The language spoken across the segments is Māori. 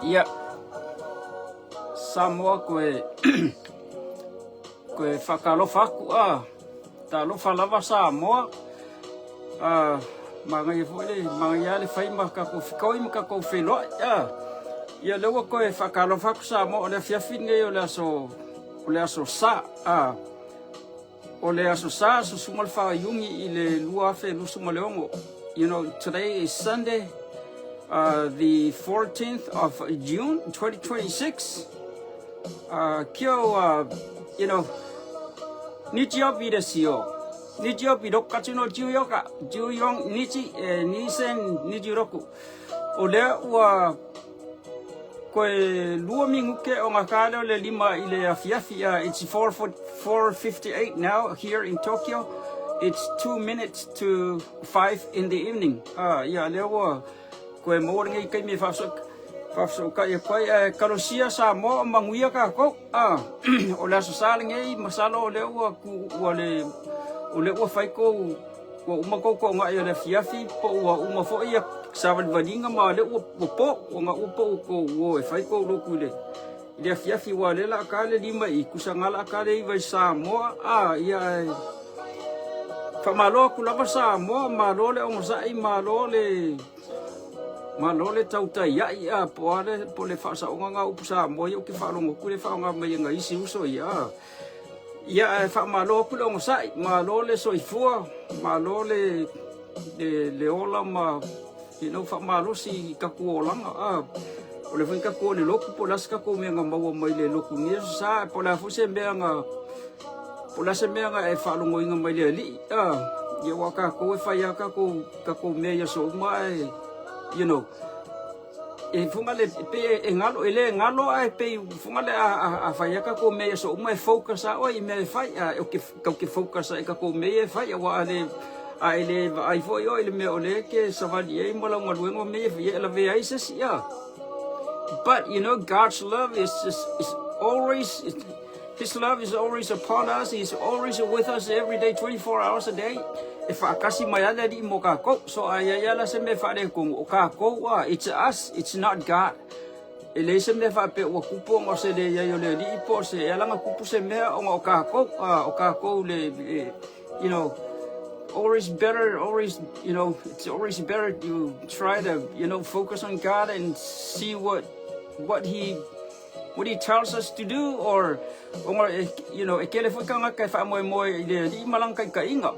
Ia Samoa koe koe whakalofa aku ta lofa lava Samoa mangai fole mangai ale fai maka ko fikoi maka ko felo ia lewa koe whakalofa aku Samoa o le fiafine o le aso sa o le aso sa so sumal fa yungi i le lua fe lusu maleongo. You know, today is Sunday, the 14th of June, 2026. Kyo, you know, Nichio Videsio. Nichio Vidokachino Juyoka, Juyong Nichi, Nisen Nijiroku. Ole wa koe lua minguke o ngakalo le lima ile afiafia. It's 4:58 now here in Tokyo. It's 2 minutes to 5 in the evening. Yeah, lewa koe morning kai me fafso kai koe karosia sa mo manguia ka ko. O la so salinge masalo lewa ku o le fai ko uma ko nga yo le fiafi po uma fo ia savan vadinga ma le po nga upo ko o fai ko lo ku le fiafi wa le la ka le lima I kusangala ka le vai sa mo ia Famalo kula basa mo malole o mosai malole tauta ia poale pole fasa nga upusa mo yo ki falongo kule fa nga mai nga isi uso ia fa malo kula mosai malole soifua malole le ola ma fa malo si kakuolanga ole fin kako le loku polas kako me nga mawa mai le loku ni sa pola fuse me nga Pola se mea nga whalongo inga mai lea li. Ia waka ko whaia kako mea so mai, you know. Funga le pe ngalo ele ngalo pe funga le a whaia kako mea so mai focus oi mea whaia ke focus kako mea whaia wa ale ele ai foi oi le mea ole ke savali e mola ngaluengo mea whaia la vea ises ia. But you know God's love is always His love is always upon us. He's always with us every day, 24 hours a day. If I kasi mayala di mo kako, so ayayala se me fare kung kako it's us, it's not God. Ele se me fa pe wakupo mo se le yayo le di po se yala nga kupo se me o kako le you know always better, you know, it's always better to try to focus on God and see what He tells us to do, or you know,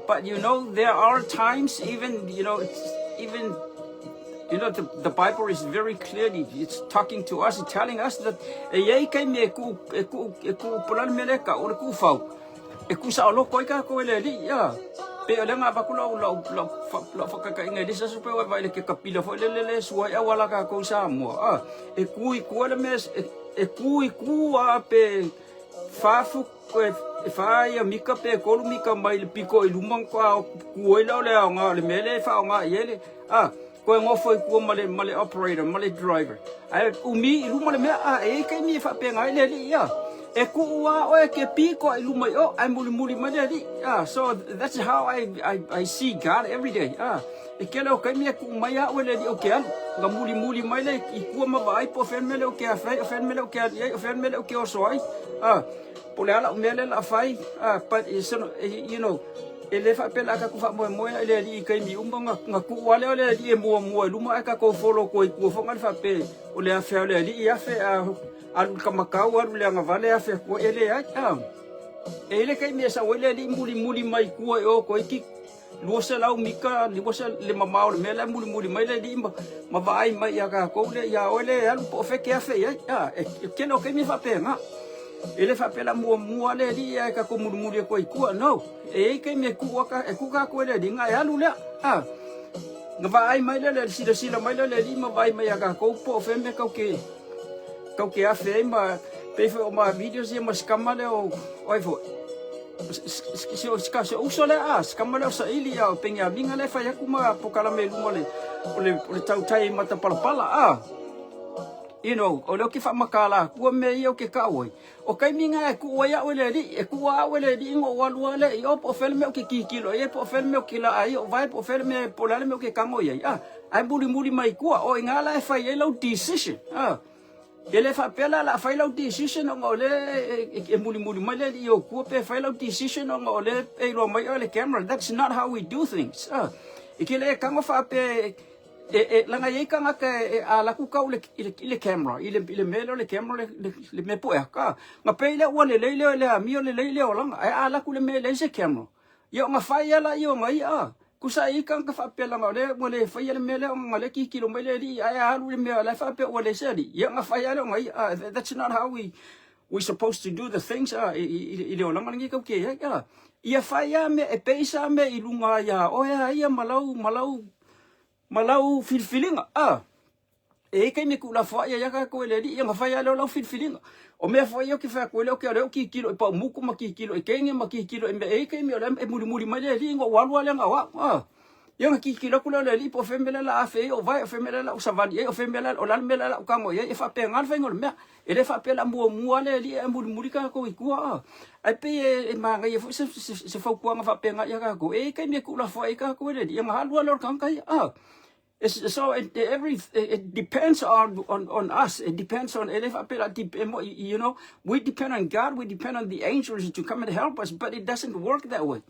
but you know there are times even the Bible is very clearly, it's talking to us, it's telling us that pe ole nga ba kula la fakakainga disa super wa ile ke kapila fo le suwa ya wala ka ko sa mo kui le mes kui pe fafu ko fa ya mika pe ko mika mai piko ilumang ko kuela le nga le mele fa nga yele ko ngo foi ku male operator male driver umi iluma le me ke mi fa pe nga le ya Ekuwa o ke piko ilumai ai muli madeli so that's how I see God every day ekelo kai me ku maya o le o ke nga muli mai le ikua ma vai po femele o ke afai femele o ke femele o ke o soi pole ala mele la fai but you know ele fa pela ka ku fa mo ele di kai mi nga ku wale le di mo luma ka ko follow ko ku fo ngal fa pe o le afa le di ya fe al kamakau al le ngavale afa ko ele ele kai me sa wele di muli mai ku o ko iki luosa lau mika luosa le mamao le mele muli mai le di ma vai mai ya ka ko le ya ole al po fe ke afa ke no kai me fa pe nga ele fa pela mua le di ka ko muli ko iku no kai me ku ka ko le di nga ya lu le nga vai mai le sila mai le di ma vai mai ya ka ko po fe me ka ke kau ke afe ma pefe o ma videos e ma skamale o fo se usole skamale o sa ili ya penga binga le fa ya kuma pokala me lumole ole tau tai mata pala you know, o leo ke whamakala, kua me i o ke kaoi. O kai minga e kua ia wele di, e kua wele di ingo walua le, i o po fele me o ke kikilo, e po fele me o ke la ai, o vai po fele me polale me o ke kango iai. Ai muri mai kua, o ingala e whai e lau decision. Ele fa pela la fai lau decision o ngole e muri mai le i o kua pe fai lau decision o ngole e lo mai o le camera. That's not how we do things. E ke le kango fa pe langa ye kanga ke ala ku ka le camera ile melo le camera le me po ka nga pe le o le mi o le o langa ala ku le me le se camera yo nga fai ala yo ngai ku sa I kanga fa pe langa le mo le fai le mele nga le ki kilo mele di alu le me la fa pe o le se di yo nga fai ala ngai that's not how we supposed to do the things ile o langa ngi ka ke ya ia fai me e peisa me I lunga ya o ya malau filfilinga e kai me kula fa ya ka ko le di nga fa ya lo filfilinga o me fa yo ki fa ko le o ki kilo e pa muku ma ki kilo e kengi ma ki kilo e kai me o muri ma le ngo walu le nga wa yo ki kilo kula le li po femela la afe o vai femela la o savani o femela o la mela la o kango e fa pe ngal fa ngol me e le fa pe la mua le li e muri ka ko I kua ai pe e ma nga se fa ko nga fa pe nga ya ka ko e kai me kula fa ka ko le di nga halu lo kan kai So it depends on us. It depends on you know, we depend on God, we depend on the angels to come and help us, but it doesn't work that way.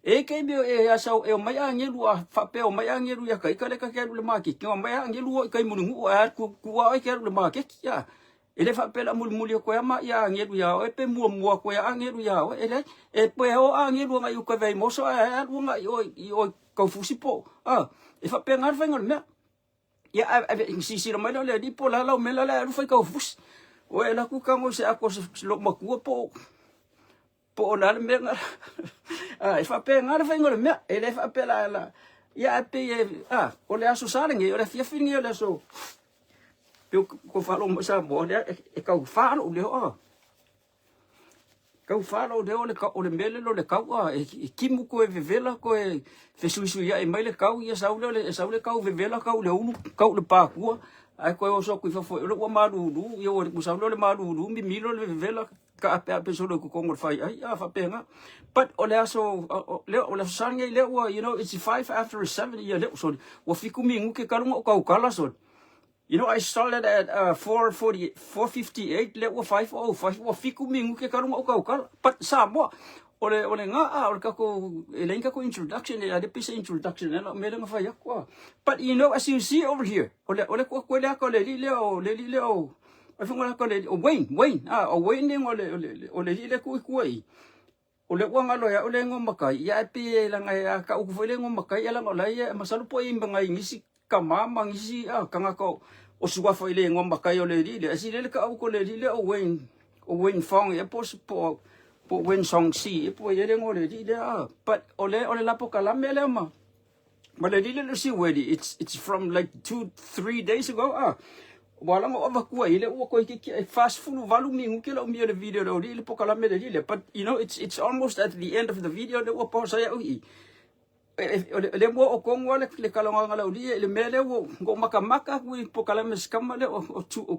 E ke me so e mai angelu a fa pe o mai angelu ya kai kale ka ke le maki ke o mai angelu kai munungu a ku ai ke le maki ya ele fa pe la mulmuli ko ya ma ya angelu ya o pe mua ko ya angelu ya o ele e pe o angelu nga yu ko vei moso a nga o ko fusipo e fa pe ngar fa ngol me ya si mai le di po la me la lu fa ko fus o e la ku ka mo se a ko lo maku po la me ngar e fa pe ngar fa ngol me e le fa pe la ya pe o le aso salinge o le fia finge o le so pe ko fa lo sa mo e ka fa lo le ka fa lo de o le mele lo le ka e kimu ko e vela ko e fe su ya e mai le ka ya sa le ka vela ka le unu ka le pa ku ai ko so ku fa fo lo ma lu yo ku sa lo le ma lu mi lo le vela ka pe so lo ku ko fai ai fa penga but o le aso o le sange le you know it's 5 after 7 year le so wo fiku mingu ke kalunga o ka ukala so you know I started at 458 le wo 505 wo fiku mingu ke kalunga o ka ukala but sa mo o le nga o ka ko le ka ko introduction le ade pisa introduction le me nga fa ya ko but you know as you see over here o le ko le ko le o I think ko le Wayne o le kuai o le wanga lo ya o le ngomakai ya pe la nga ka u fele ngomakai la ngola ya masalu po imbanga ngisi ka mama ngisi kanga ko o suwa fo ile ngomakai o le asi le ka u ko le o Wayne Fong e po Wayne Song Si e po ye le ngole but o le la po kala mele ma le si wedi it's from like 2-3 days ago wala ngo avakua ile o ko ki fast food valu mingu ke lo mi le video lo ile po kala me le but you know it's almost at the end of the video le o po sa ya le mo o ko ngole le kala ngala o le mele o ngo makamaka ku po kala me skama le o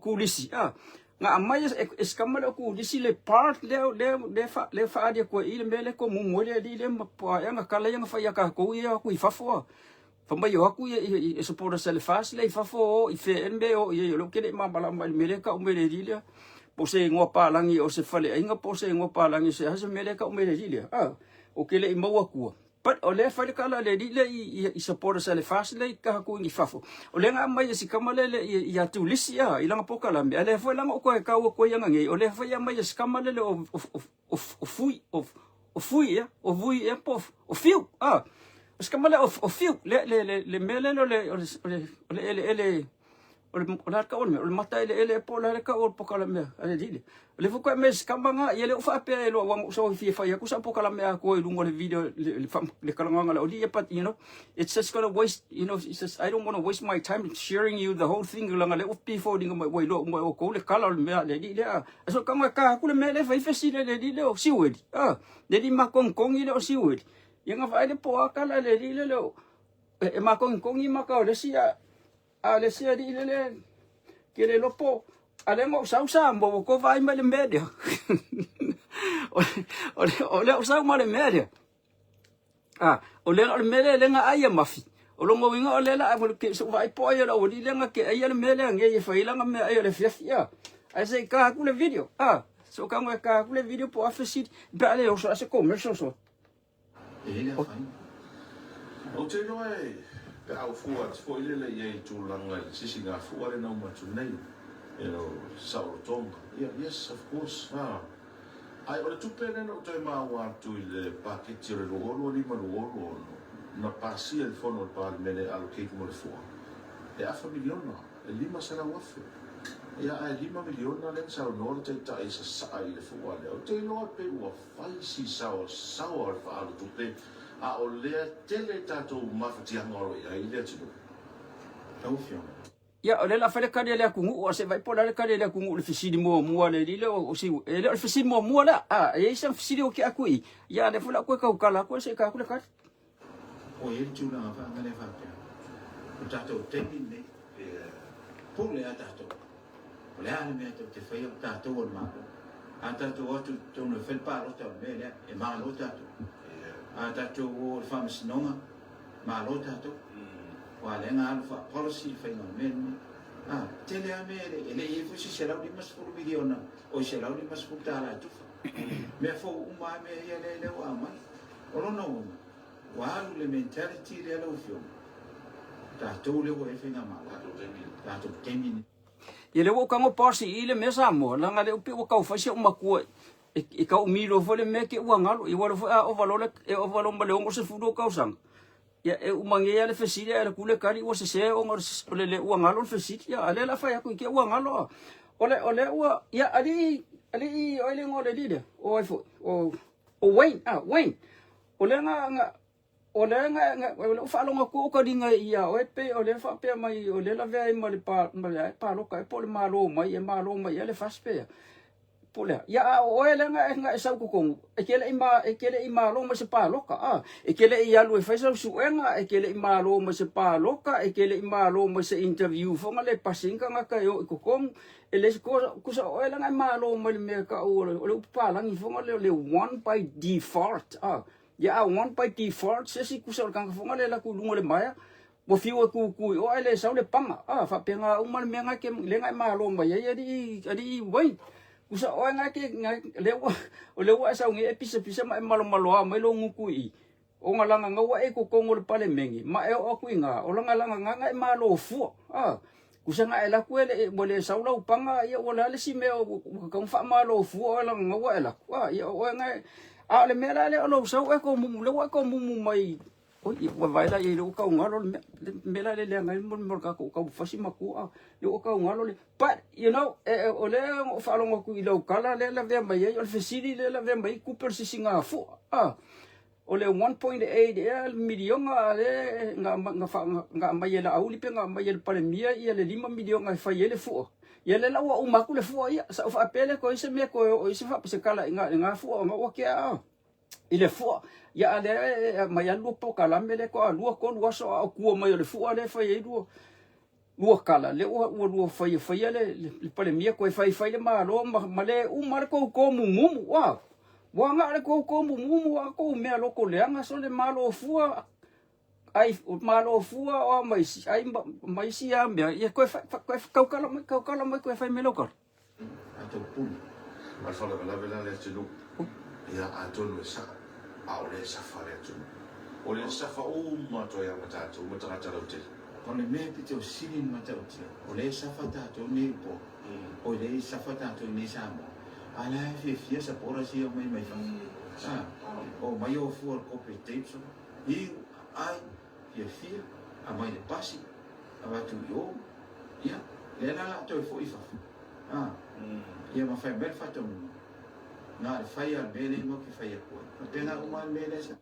kulisi nga amai skama le kulisi le part le fa dia ko ile mele ko mo le le po ya nga kala ya fa ya ka ko ya ku fafo Pambai aku e supporta sele fast le fafo I fe enbe o ye lo kele ma bala mal mereka o mele dilia po se ngopa langi o se fale inga po se ngopa langi se hasa mereka o mele dilia o kele I mau aku but o le fale kala le dile I supporta sele fast le ka ku ngi fafo o le nga mai si kamale le ya tulisi ilanga po kala me le fo langa ko ka ko yanga ngi o le fo ya mai si kamale le o fui po o fiu Os kamala of fiu le mele no le ka on le mata le po la ka o po kala me ale dile le fu ko mes kamanga ye le fa pe lo wa so fi fa ya ku sa po kala me ko lungo le video le kala ngala o di but you know it's just gonna waste you know it's just I don't want to waste my time sharing you the whole thing langa le before dinga mo lo mo ko le kala me le di le so kanga ka ku le me le fa si le di le o si wedi le di ma kong ile o si wedi Yang fa ile po akala le lo e ma kong I ma ka le sia le sia di le ke le lopo ale ngo sa mo ko vai ma le media ole sa ma le media ole le mele le nga ai mafi olo mo winga ole la mo ke so vai po ya o di le nga ke ai le mele nge ye fai la nga me ai le fia ai sei ka ku le video so ka nga ka ku le video po afisi ba le o so se commercial so ele fai o te no ai pe au fuat foi le ye tu langa sisi nga fuare na ma tu nei sao tonga yes of course ai ora tu pene no te ma wa tu le paketti le ruolo di ma ruolo na pasi il fono par mele al che come le fuo e a milione e lima sarà waff ya a 5 milione le sa no te ta isa sai le fuo le o te no pe wa fai si sao fa tu pe a o le tele tato mafati angoro ya ile tu tau fio ya ole la fele kare le kungu o se vai pola le kare le kungu le fisidi mo le dile o si le fisidi mo la e sa fisidi o ke akui ya le fula ko ka kala ko se ka ku le ka o ele tu na fa ngale fa o tato temine pour le tato le ane me te fai o tato o ma a tato o tu no fel pa o tato me le e ma lo tato a tato o famis nonga ma lo tato wale nga alfa policy fai no men tele amere ele e fu si será di mas fu miliona o será di mas fu tala tu me fo uma me ele wa ma o no wa le mentality le lo fio ta to le wo e fai na ma ta to temi ye le wo ka ngo pasi ile me sa mo la nga le upi wo ka fa si o maku e ka o milo fo le me ke wa ngalo i wa o valole e o valon ba le o se fu do ka usang ya e umangi ya le fesili ya le kule kari o se o ngor le uangalo le fesili ya ale la fa ya ku ke uangalo ole ua ya ali ole ngor le dide o Wayne ole nga ole fa lo nga ku ka dinga ya o pe ole fa pe mai ole la ve mai pa lo ka po le malo mai le fa spe pula ya oele nga sa ku kong ekele ima lo ma se pa loka ekele ia lu fa sa su enga ekele ima lo ma se pa loka ekele ima lo ma se interview fo ngale pasinga nga ka yo ku kong ele ko sa oele nga ima lo ma me ka o le pa lang fo ngale le one by default ya one by default se si ku sa ka fo ngale la ku lungo le maya mo fiwa ku o ele sa le panga fa penga umal me nga ke le nga ima lo ma ya di wait usa o nga ke lewa sa ngi episa ma malo mai lo ngukui o nga langa nga wa e ko kongol pale mengi ma e o ku nga o langa nga malo fu kusa nga ela ku ele bole sa ulau panga ya wala le si me o ka fa malo fu o langa nga wa ela ya o nga le mera le o sa e ko mu le wa ko mu mai o wa vai la ye lo ka ngalo mela le nga mo ka fasi maku le o ka ngalo le but you know ole fa lo ku ilo kala le la ve mai o fesili le la ve mai ku per si singa fu ole 1.8 million le nga mai la auli pe nga mai le pandemia ia le 5 million nga fa ye le fu ia le la wa maku le fu ia sa fa pele ko ise me ko o ise fa se kala nga fu nga o ke ile fu ya ale mai lu po kala mele ko lu so ku mai le fu ale fa ye lu kala le o fa ye le pale mia ko fa le malo ma le mar ko mumu wa nga le ko mumu ko me lo ko le nga so le malo fu ai malo fu o mai si ambia ye ko fa kala mai ko fa me lo ko ato pun ma fa la vela le tulu ya ato le sa aole safari tu ole safa uma to ya mata tu mata ta rote kone me pite o silin mata o ole safa ta to ni po ole safa ta to ni samo ala fi sa pora si o mai fa o mai o fu ko pite so I ai ye fi a mai pasi a tu yo ya le na to fo ifa ya ma fa bel fa to na faya bele mo ki faya ko pena uma bele sa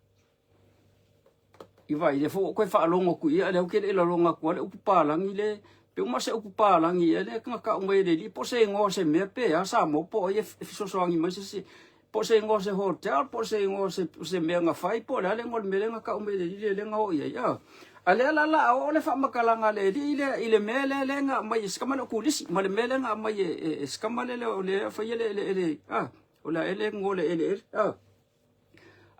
iwa ile fo ko fa longo ku ia le ke le longa ku le upa lang ile pe uma se upa lang ile ka umai le li po se ngo se me pe a sa mo po ye so so ngi ma se po se ngo se hotel po se ngo se menga fai po le ngo melenga ka umele le nga o ya ale la o le fa makalanga le ile mele le nga mai skamana kulisi male mele nga mai skamale le fa le o la ele ngole ele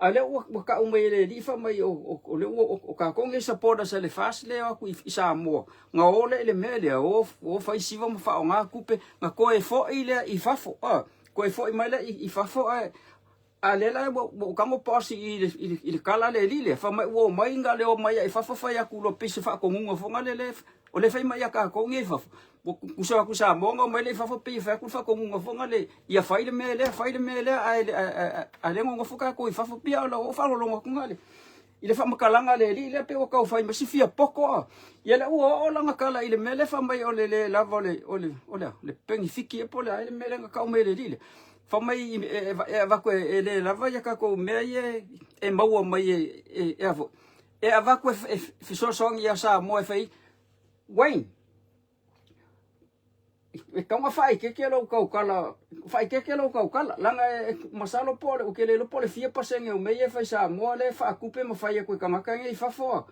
ale o ka umele di fa mai o le o ka konge support sa le fast le ku isa mo nga ole le mele o fa isiva mo fa nga kupe nga ko e fo ile I fafo ko e fo I mai le I fafo ale la mo ka mo pasi I kala le lile fa mai o mai nga le o mai I fafo fa ya ku lo pisi fa ko ngungo fo nga le o le fa mai ka ko nge fafo kusa mo nga mai le fafo pi fa ku fa ko ngungo fo nga le ia fa ile mele ale ngungo fo ka ko I fafo pi ala o fa lo ngo nga le ile fa makalanga le lile pe o ka fa ma sifia poko ia le o la nga kala ile mele fa mai o le lava le pengi fiki e po le ile mele nga ka o mele lile fa mai va ko le lava ya ka ko me e mau mai avo va ko so song ya sa mo fai Wayne e kama fai ke lo ka kala fai ke lo ka kala langa masalo pole o ke le pole fia pasenge o me e fai sa mo le fa kupe mo fai ko kama ka ngi fa fo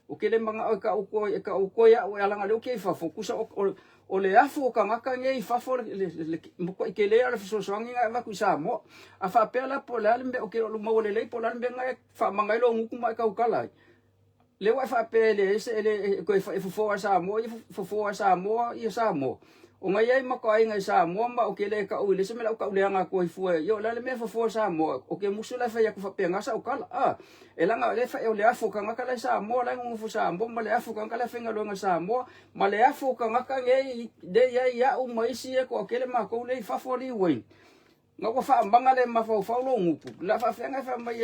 o ke le manga o ka o ya o langa le ke fa fo kusa o le afu ka ngaka ngi fa fo le mo ko ke le ala so song nga va ku sa mo a fa pela pole ale me o ke lo mo le pole ale me nga fa manga lo ngu ma ka kala le wa fa pele se le ko fo sa mo fo sa mo I sa mo o ngai ai mako ai ngai sa mo ma o ke le ka o le se me la ka o le nga ko fu yo la le me fo sa mo o ke musula fa ya ku fa penga sa o kala e la nga le fa o le afu ka nga kala sa mo la ngu fu sa mo ma le afu ka kala fenga lo nga sa mo ma le afu ka nga ka ngai de ya o mai si e ko ke le ma ko le fa fo li wen nga ko fa mbanga le ma fa lo ngu la fa fenga fa mai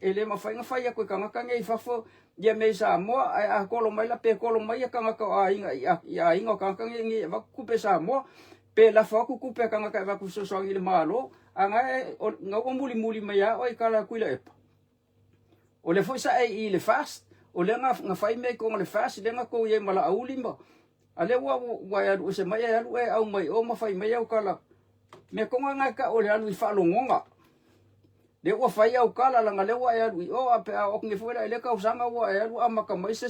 le ma fa nga fa ya ko ka nga ka ngai fa fo dia me sa mo a kolo mai la pe kolo mai ka nga ka ai nga ka ngi va ku pe sa mo pe la fa ku pe ka nga ka va ku so so ngi malo anga nga ko muli mai ya o ka la ku le o le fo sa I le fast o le nga fa me ko le fast le nga ko ye mala auli mo ale wa ya o se mai ya lu au mai o ma fa mai ya ka la me ko nga ka o le alu fa lo ngonga le wa fa ya ukala la ngale wa ya o ape o ngi fuera le ka usanga wa ya lu amaka mai se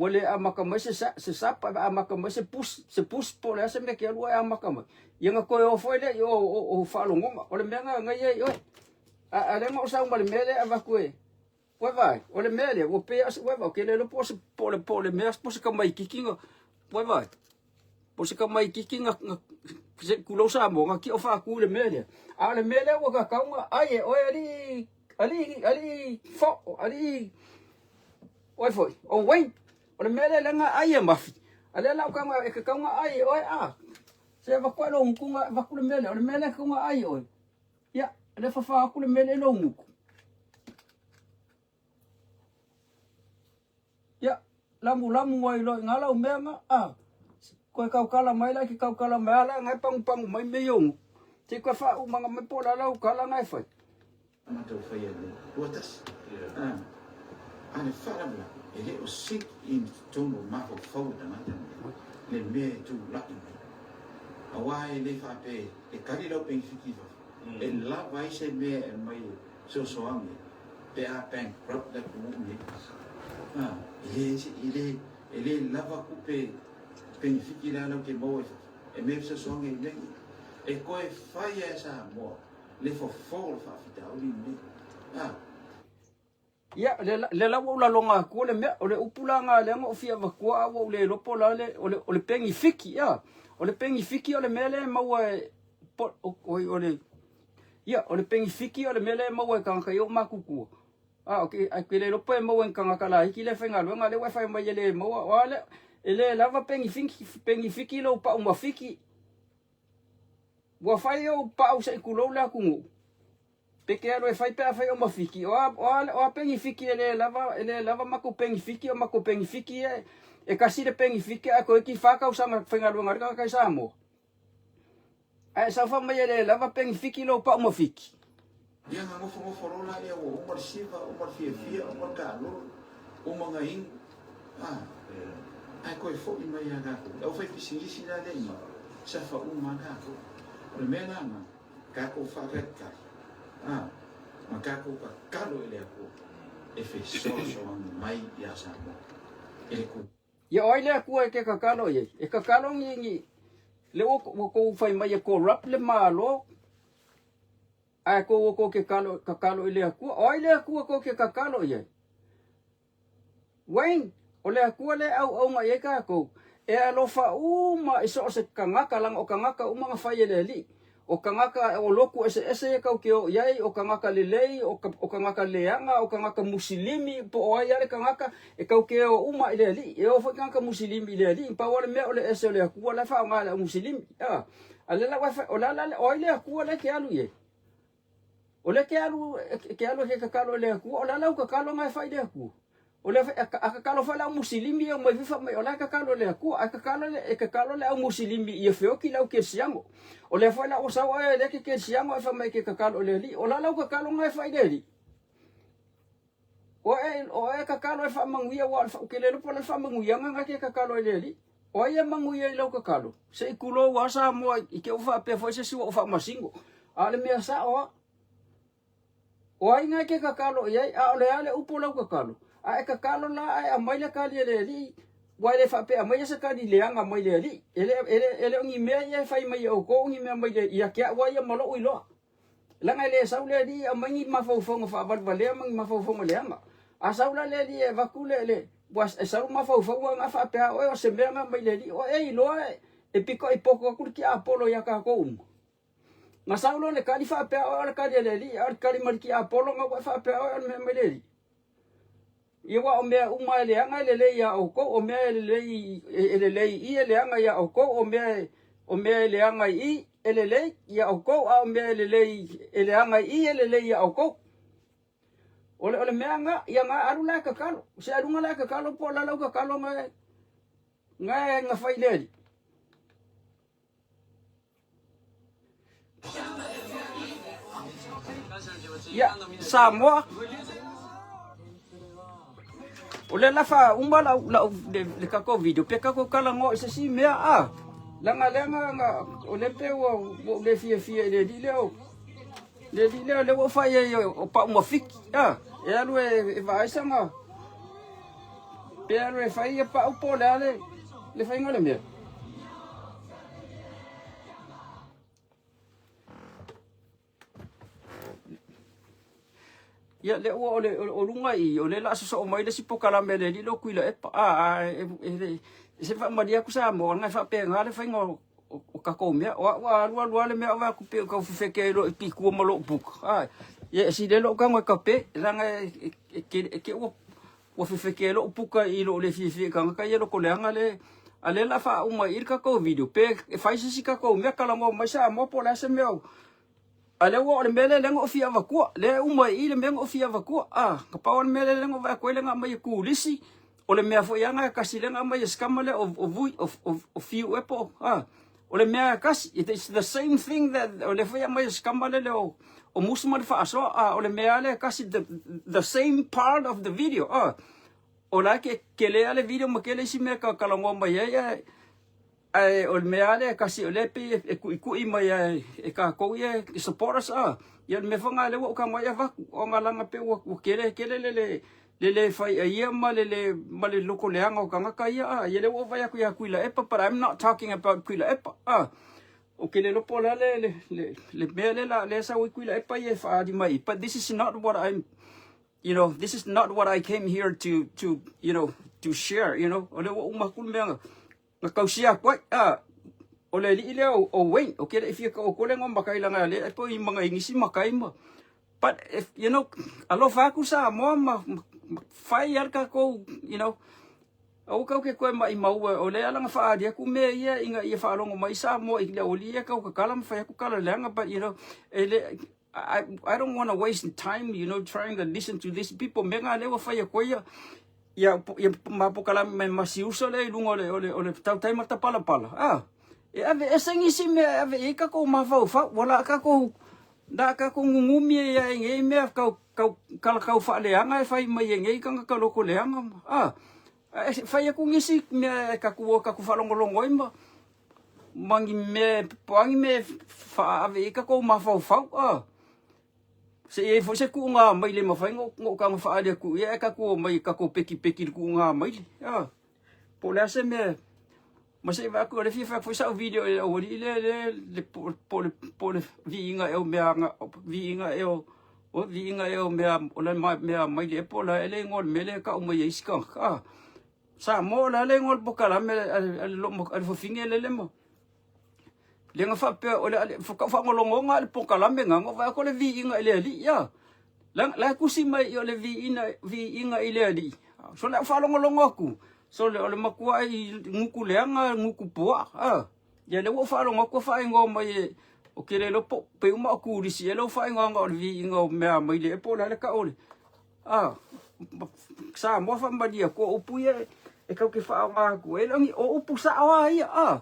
wale amaka mai se sapa amaka mai se pus po le se me ke lu amaka mai yenga ko o foi le o fa lo ngoma o le menga ngai yo a le mo sa un mele ava ko wa vai o le mele o pe wa va ke le po se po le mes po se ka mai kikinga wa vai po se ka mai kikinga se kulo sa mo nga ki o fa ku le mele a le mele o ka kaunga ai o ali fo ali oi foi o wei o le mele langa ai mafi ale la ka nga e ka kaunga ai o se va ko lo ngunga va ku le mele ka nga ai o ya le fa ku le mele lo ngu ya lamu wai lo ngala o menga ko ka kala mai la ki ka kala mai la ngai pang mai me yong te ko fa u manga me pola la u kala ngai fa ma to fa ye botas ane fa la ele o sit in tumbo ma fo da ma le me tu la awai le fa pe e kali lo pen fiki e la vai se me mai so ange pe a pen prop da ku ni ele lava ku pe penifiki la no ke mo e me se so ngi le e ko e fai esa mo le fo fa fita o ni ya le la la longa ko le me o le upulanga le ngo fia va ko a o le lopo la le o le penifiki ya o le penifiki o le mele mo o le ya o le penifiki o le mele mo ka ka yo makuku okay a ke le lopo mo en ka ka la ki le fenga lo nga le wa fa mai le mo o le ele lava pengi lo pa uma fiki wa fai o pa o se kulo la kungu peke alo e fai pe fai uma fiki o pengi fiki ele lava mako pengi fiki o mako pengi fiki e kasi de pengi fiki a ko ki faka usanga fenga lo ngar ka sa mo ai sa fa mai ele lava pengi fiki lo pa uma fiki ya ngo fo la ya o mar siva o mar fia o mar ka lo o manga in ai ko fo mai ya ga o fai pisingisi la le ma sa fa un ma ga o me na kako whaketa. Makako ka kalo ele ako. E fe so mai ia Samoa. Ele ku. Ya oile aku e ke kakalo ye. E kakalo ngi le o ko fai mai e corrupt le malo. A ko ke kakalo ile aku. Oile aku ko ke kakalo ye. Wayne, ole aku le au nga ye ka ko. E alofa uma iso se kangaka lang o kangaka uma nga fai le li. O kangaka o loku ese ka ke o yai o kangaka lelei o kangaka leanga o kangaka muslimi po o ya le kangaka e ka ke o uma ile li e o fa kangaka muslimi ile li pa wala me ole ese ole aku wala fa nga muslimi ale la wa o la o ile aku le ke alu ye ole ke alu he ka kalo le aku o la ka kalo nga fa ile aku ole aka kalo fa la muslimi o mai fa mai ola ka kalo le aku aka kalo le muslimi e feo ki la ke siango ole fa la o sa wa le ke siango fa mai ke ka kalo le li ola la ka kalo nga fa ile li o ka kalo fa manguia wa fa ke le po le fa manguia nga ke ka kalo le li o ia manguia lo ka kalo se kulo wa sa mo i ke o fa pe fo se si o fa masingo ale me sa o ai nga ke ka kalo ia ale upo lo ka kalo a ka kalo la a mai la ka le li wa le fa pe a mai sa ka di le anga mai le li ele ngi me ye fa mai o ko ngi me mai ya ke wa ya malo ilo la ngai le sa le di a mai ngi ma fo fa ba le ma ma fo le anga a sa le li e va ku le was e sa ma fo nga fa pe o se me nga mai le li o e lo e piko e poko ku ki apolo ya ka ko nga sa le ka di fa pe o ka le li ar ka di mar ki apolo nga wa fa pe o me mai le li Iwa o mea uma ele anga ele lei ya o ko o mea ele lei I ele anga ya o ko o mea ele anga I ele lei ya o ko a o mea ele lei ele anga I ele lei ya o ko ole mea nga ya nga aru la ka kalo se aru nga la ka kalo po la ka kalo nga fai le ya Samoa ole la fa umba la le ka ko video pe ka ko kala ngo se si mea langa nga ole pe wo le fie le di le wo fa ye o pa mo fik e alu e vai sanga pe alu e fa ye pa o po le fa ngole mea ya le o lunga I o le la so mai le si pokala me le lo kuila e pa se fa madia ku sa mo nga fa pe nga le fa ngo o ka ko me wa le me wa ku pe ka fe ke lo pi ku mo lo buk ye si le lo ka ngo ka pe la nga ke o fe ke lo puka I lo le fi ka nga ye lo ko le nga le ale la fa uma ir ka ko video pe fa si ka ko me kala mo mai sa mo po la se me ale wo le mele lengo ofia va ku le uma I le mengo ofia va ku ka pa on mele lengo va ku le nga mai ku lisi o le mea fo yanga kasi le nga mai skamale of fiu epo o le mea kasi it's the same thing that o le fo ya mai skamale le o musuma fa aso o le mea le kasi the same part of the video o la ke le ale video mo ke le si me ka kalongo mai ya o mea le kasi o le pe ku I mai e ka ko ye support us ya me fanga le wo ka mai va o ngalanga pe wo kele le fai ia ma le loko le anga o ka ngaka ia ye le wo vai aku ya kuila epa but I'm not talking about kuila epa o ke le lopo la le mea le sa wo kuila epa ye fa di mai but this is not what I'm this is not what I came here to to share o le wo umakul mea nga kausia kwai o le li le o Wayne o ke if you ko le ngom makai langa le po I mga ingisi makai mo but if alo fa ku sa mo fai ar ka ko o ka ke ko mai mau o le ala nga fa dia ku me ia inga ia fa longo mai sa mo I le o li ka ka kala fa ku kala langa but I don't want to waste time trying to listen to these people menga le wa fa ya ko ia ya mapokala me masiuso le lungo le tau tai mata pala e ave esengisi me ave e ka ko mafa wala ka ko da ka ko ngumi ya nge me ka fa le anga fa mai nge ka loko le anga fa ya ku ngisi me ka ku fa longo ima mangi me whaave ka ko mawhau se e fo se ku nga mai le mawhai ngo ka whaare ku e ka ko mai ka ko peki ku nga mai po le se me ma se va ko le fifa fo sa video e o le po le vinga e o me nga vinga e o vinga e o me o le mai le po la ele ngol me le ka o mai iska sa mo la le ngol po kala me lo mo al fo finge le mo le nga fa pe o le fa ngolongo nga le po kala me nga va ko le vinga ele ali la ku si mai o le vinga ele ali so la fa ngolongo ku so le makua I nguku leanga nguku poa ya le wo fa lo ngoko fa ngo mai o kele lo po pe uma ku ri si lo fa ngo vi ngo me mai le po la ka ole sa mo fa mbadia ko upu ye e ka ke fa nga ku e langi o upu sa wa ia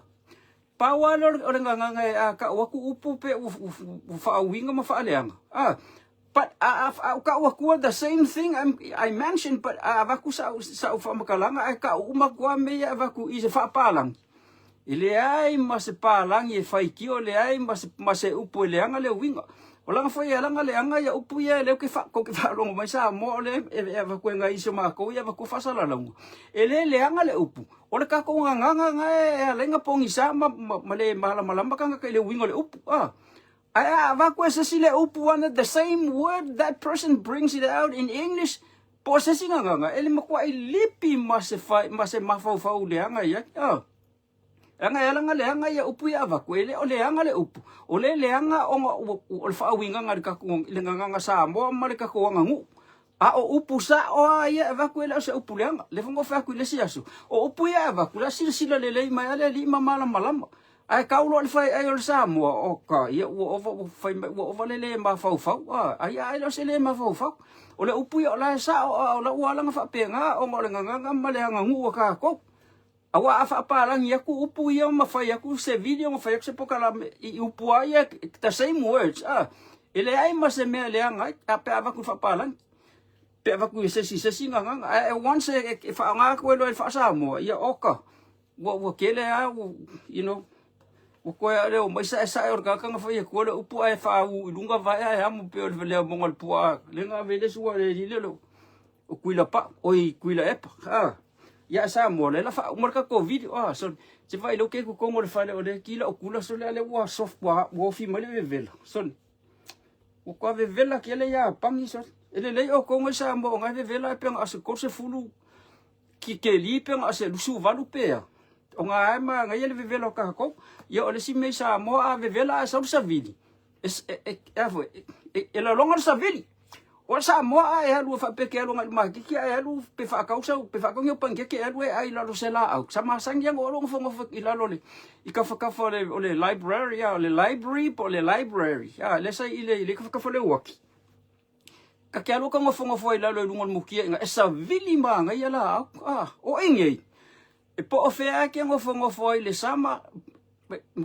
pa wa lo nga ka wa ku upu pe u fa winga ma fa leanga but ka wa the same thing I mentioned but avaku sa fa makalanga ka uma kwa me avaku is fa palang ile ai mas palang ye fai ki ole ai mas upu le anga le winga ola nga foi anga le anga ya upu ye le ke fa ko ke fa longo mai sa mo le avaku nga iso ma ko ya avaku fa sala longo ele le anga le upu ola ka ko nga e lenga pongi sa ma le mala ka nga le winga le upu the same word that person brings it out in English. Processing nga ele makwa ilipi mase mafau le anga ya. Anga ya upu ya vakwele ole anga le upu. Ole le anga o fa winga nga ka ko le nga sa mo male ka ko nga ngu. O upu sa o ya vakwele se upu le anga. Le fongo fa ku le siasu. O upu ya vakula sila le mai ale lima malama. Ai kaulo le fai ai o Samoa o ka ia o fai o valele ma fau ai lo se le ma fau o le upu o la sa o la wala nga fa penga o mo le nga male nga ngu ka ko awa fa pa lang ia ku upu ia ma fai aku se video ma fai se pokala I upu ia the same words ele ai ma se me le nga pe ava ku fa pa lang pe ava ku se nga once fa nga ko lo fa Samoa ia oka wo kele you know o ko le o mai sa or ka nga fa ko le upu ai fa u lunga vai ai mo pe le mongol pua le nga vele suwa le lo o kuila pa oi kuila epa ya sa mo le la fa marka covid so se vai lo ke ko mo le fa le o le kila o kula so le wa soft wa fi male vela so o ko vela ke le ya pangi so ele le o ko mo sa mo nga vela pe nga se ko se fulu ki ke li pe nga se su valu pe o nga ma nga ele vevela ka ko ia ole si me sa mo vevela sa vili la longa sa vili o sa mo lu fa pe ke longa ma ki lu pe fa ka usa pe fa ko ngi pan ke lu ai la lo sela au sa ma sang yang o lo fo ila lo le I ka fa le library le library po le library le sa ile ka fa le waki ka ke lu ka ngofo ila lo ngol mukia nga sa vili ma nga ia la o engei e po o fea ke ngofo I le sama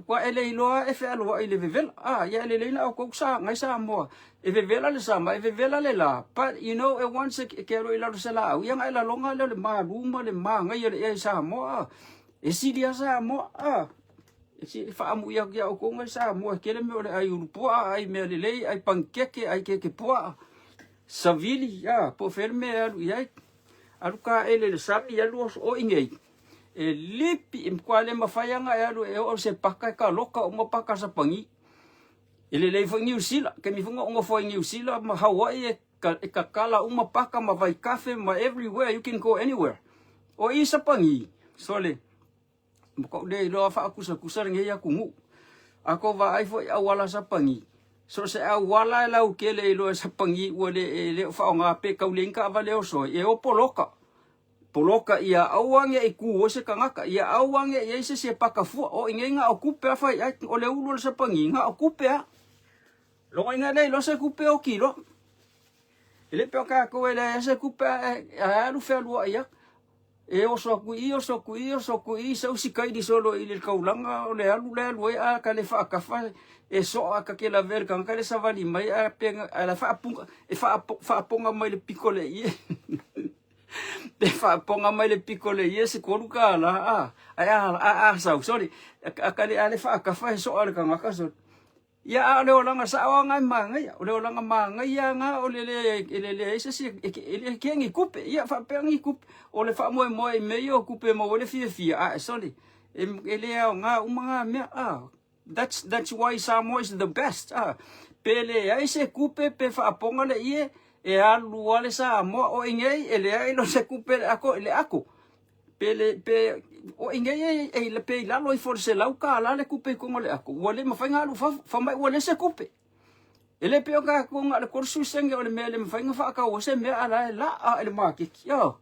kwa ele iloa e fea loa I le vevela ia le leina o koksa ngai sa mo e vevela le sama e vevela le la but you know e once ke ro ila se la ia ngai la longa le ma luma le ma ngai e sa mo e si dia sa mo e si fa amu ia o ko ngai sa mo ke le me o le ai urupu ai me le lei ai pankeke ai ke pua savili po ferme ia aluka ele le sami ia luos o ingei e lipi kwale mafaya nga alu e o se paka ka loka o mo paka sa pangi ele le fo New Zealand ke mi funga ngo fo New Zealand ma Hawaii e ka kala uma paka ma vai cafe ma everywhere you can go anywhere o isa pangi sole ko de lo fa akusa nge ya kungu ako va ai fo awala sa pangi so se awala la u kele lo sa pangi o le fa nga pe ka ulenka va le o so e o poloka ia awange I ku o se kangaka ia awange ia se pakafu o ingenga o kupe fa o le ulu sa panginga o kupe lo inga le lo se kupe o kilo ele pe ka ko ele se kupe lu fe lu ia e o so ku se usikai di solo I le kaulanga o le alu ka le fa ka fa e so ka ke la ver ka le sa vali mai a pe la fa punga e fa ponga mai le pikole ie te fa ponga mai le pikole ie se koruka la sorry. Akali ale fa ka fa so ale ka ngaka so. Ya ole olanga sa awanga mangai, ole olanga mangai ya nga ole le ese si ele kengi kupe, ya fa pengi kupe, ole fa mo meio kupe mo ole fia. Sorry. Ele nga umanga me That's why Samoa is the best. Pele ai se kupe pe fa aponga le ie e alu wale Samoa o ingei ele ai no se kupe ako. Pele o ingei e le pe la loi for se lau ka la le kupe ko le ako. Wale mafainga alu fa mai wale se kupe. Ele pe o ka ko ngale kursu senge ole mele mafainga fa ka o se me ala la ele makiki. Yo.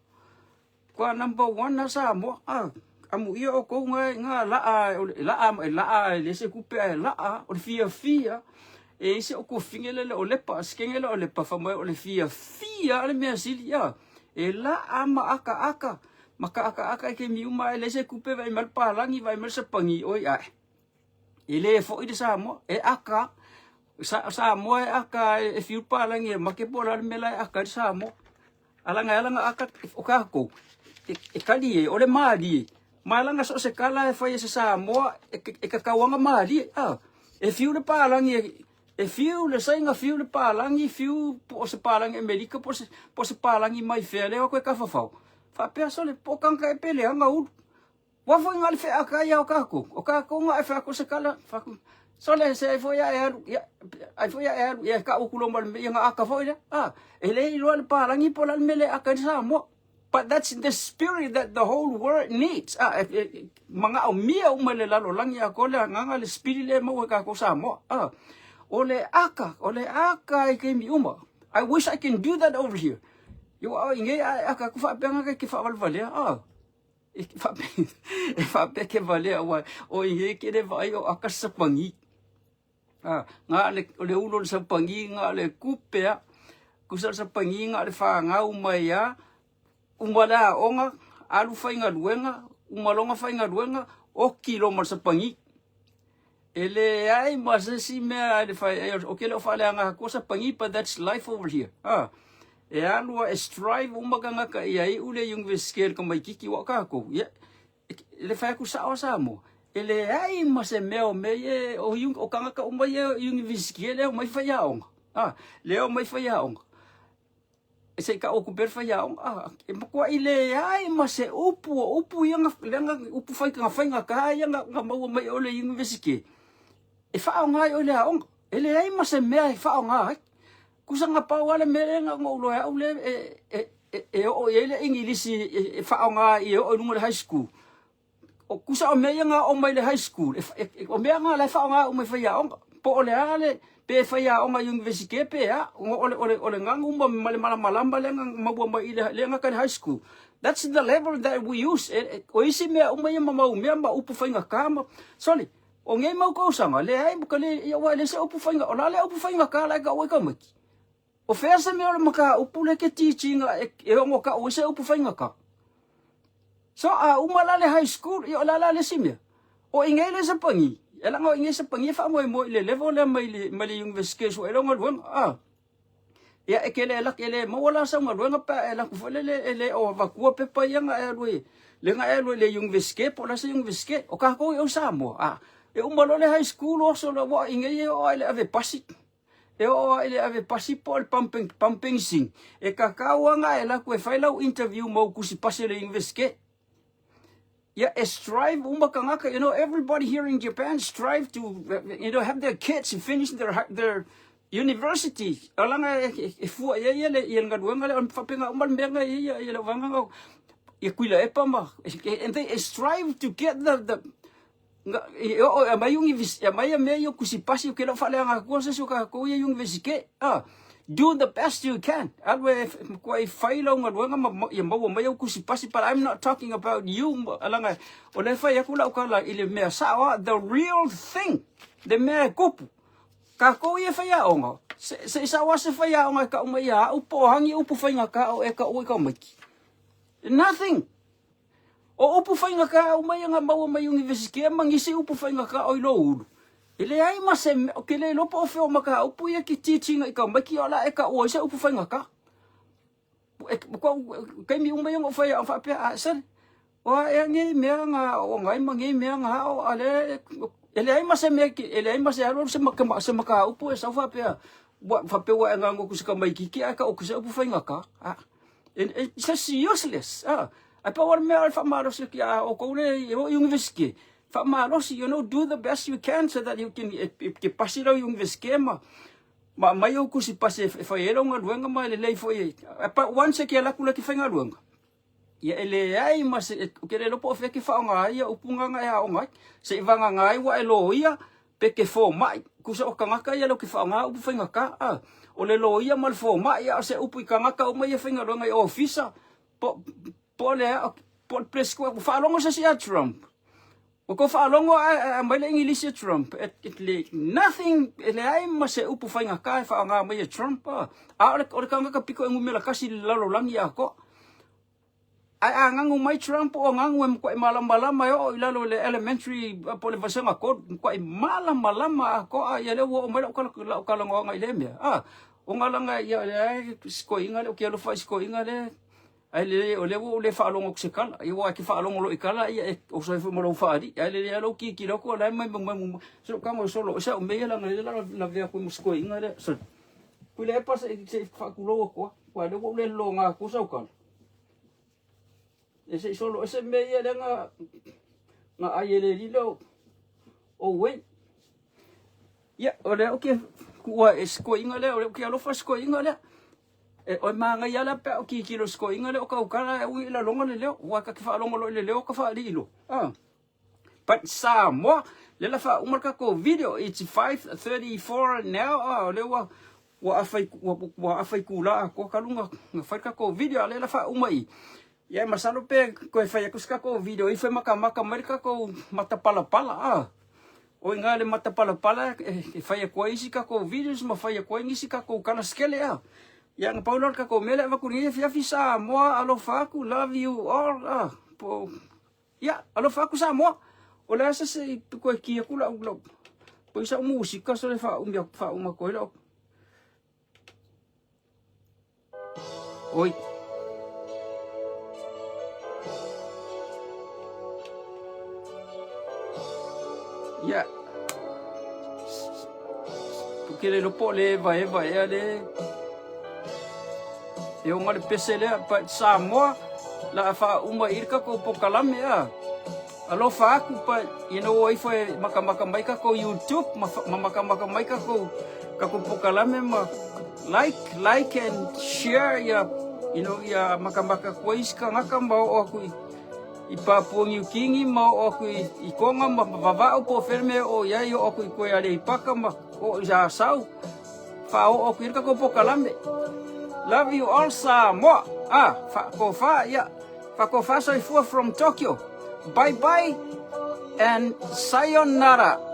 Kwa number 1 na Samoa. Amu ia o ko nga la le se kupe la o fia e se o ko fingele o lepa skengele o lepa fa mai o le fia le mea silia e la ama aka maka aka ke mi uma le se kupe vai mal palangi vai mal se pangi oi ai ele fo ide Samoa e aka Samoa aka e fiu palangi make pola le mela aka Samoa alanga aka o ka ko e kali o le mali malanga so se kala e fai se Samoa e kakawanga mali e fiu le palangi e fiu le sainga fiu le palangi fiu po se palangi Amerika po se palangi mai fele o ko ka fafau fa peso le pokang ka e pele anga u wa foi ngal fe aka ya o kako nga e fa ko se kala fa so le se foi ya ka o kulo mal me nga aka foi e le lo le palangi po la mele aka Samoa. But that's the spirit that the whole world needs. Mga umia umalelalo lang ya ko la nga le spirit le mo ka ko Samoa. Ole aka ikemi uma. I wish I can do that over here. Yo inge aka ko fa penga ke fa valvale. Fa pe ke vale o inge ke de vai o aka sa pangi. Nga le ulol sa pangi nga le kupe kusal sa pangi nga le fa nga umaya umala onga alu fainga duenga umalonga fainga duenga o kilo mal sa pangi ele ai masasi me ale fai o kelo fale anga ko sa pangi but that's life over here e alu strive umaganga ka ai ule yung viskel ka mai kiki wa ka ko ya ele fai ku sa Samoa ele ai masemeo me o yung o kanga ka umai yung viskel mai fai onga leo mai fai onga se ka o kuper fa ya e makwa ile ai mase upu yang upu fai ka ka yang nga mau mai ole yung vesike e fa nga ole ong ele ai mase me fa nga kusanga pa wala mere nga ngolo ya ole o ele ingilisi e fa nga e o no high school o kusa o me nga o mai le high school o me nga le fa nga o mai fa ya ong po ole ale pe fa ya onga yung vesike pe ole ngang malamba le mabua mai le nga kan high school. That's the level that we use. O isi me umay mamau me ma upu fainga kama. Sorry. O ngai mau ko sanga le ai bukale ya wa le se upu fainga o le upu fainga ka la ka o ka maki. O fesa me ole maka upu le ke teaching e o ka o se upu fainga ka. So umala le high school yo la le simia. O ingai le sa pangi. Ela ngo inge sa pangi fa mo le level le mali yung veske so elo ngol ya ekele mo wala sa ngol pa ela ku le o va ku pe pa yang le yung veske po la sa yung veske o ka ko yung Samoa e umalo le high school o so lo inge o ele ave pasi ele ave pasi po pumping sing e kakawa nga ela ku fa lau interview mo ku si pasi le yung veske. Yeah, strive umakangaka. Everybody here in Japan strive to, have their kids finish their university. Alanga fu ya yan gadwanga ang papinga umalbenga ya wanga kuila epama. And they strive to get the mayong kusipasi kila fale nga kursa suka kuya yung vesike. Do the best you can. Alwe kwai failo ngadwanga mayo kusipasi para I'm not talking about you alanga ole fa yakula ukala ile me sawa the real thing. The me kupu. Ka ko ye fa ya onga. Se sawa se fa ya onga ka umaya upo hangi upu fa nga ka o eka o ka maki. Nothing. O upu fa nga ka umaya nga mawo mayong vesike mangisi upu fa nga ka o lo. Ele ai masem okele lo po fe o maka upu ya ki teaching ika maki ola eka o sa upu fa ngaka. Ko kai mi umba yung fa ya fa pe sir. O e ngi mea nga o ngai mangi mea nga o ale ele ai mase me ele ai mase alo se maka upu e sa fa pe fa pe wa nga ngo kusika mai kiki aka o kusa upu fa ngaka it's useless apa war me al fa maro se ki o ko le o university fa maro si do the best you can so that you can ke pasiro university ma mai o kusi pase fa ero nga luenga ma le fo e apa once ke la kula ki fa nga luenga ya ele ai mas kere lo po fe ki fa nga ia upunga nga ya nga se vanga nga wa elo ia pe ke fo mai kusa o kanga ka ia lo ki fa nga upu fa ngaka o le lo ia mal fo mai ia se upu kanga ka o mai fa nga luenga o ofisa po le po presko fa longo sa si Trump o ko fa longo mai le English Trump it le nothing ele ai mas se upu fa ngaka fa nga mai Trump o kanga ka piko ngumela kasi lalo lang ia ko ai angangu mai Trump o ngangu em ko malam yo ilalo le elementary po le vasanga ko malam ko ya le wo mai ka lo ngai le me o ngalanga ya sko inga le ke lo fa sko inga le ai le o le wo le fa lo ngok sekal i wa ki fa lo ngolo ikala ya o so fu mo lo fa di ai le lo ki lo ko la mai so ka mo so lo sa o me la la ve ko mo sko inga le so ku le pa se fa ku lo ko le wo le lo nga ku sa ka ese solo ese meia nga ayele lilo o we ya ole okay kuwa esko ingale ole ki alo fa sko ingale o manga yala pe o ki kilo sko ingale o ka ukala u ila longo le wa ka fa longo le ka fa lilo but Samoa le la fa umarka ko video it's 5:34 now le wa afai kula ko kalunga fa ka ko video le la fa umai ya masalo pe ko fa ya kuska ko video i fa maka mereka ko mata pala o ingale mata pala fa ya ko isi ka ko videos ma fa ya ko isi ka ko kana skele yang paulo ka ko mele va kunia fi Samoa alo fa ku love you all po ya alo fa ku Samoa o la se ko ki ku la po sa musika so le fa fa ko lo oi ya porque le lo po le vai ale e o ngale pesele pa Samoa la fa uma irka ko pokalame alo fa ku pa oi foi maka mai ka ko YouTube maka mai ka ko pokalame ma like and share ya ya maka ko iska ngaka mbao aku ipapungi kingi mau aku ikonga mababa po ferme o ya yo aku ko ya le ipaka ma o ya sau fa o aku irka ko pokalambe love you all Samoa fa ko fa so from Tokyo bye bye and sayonara.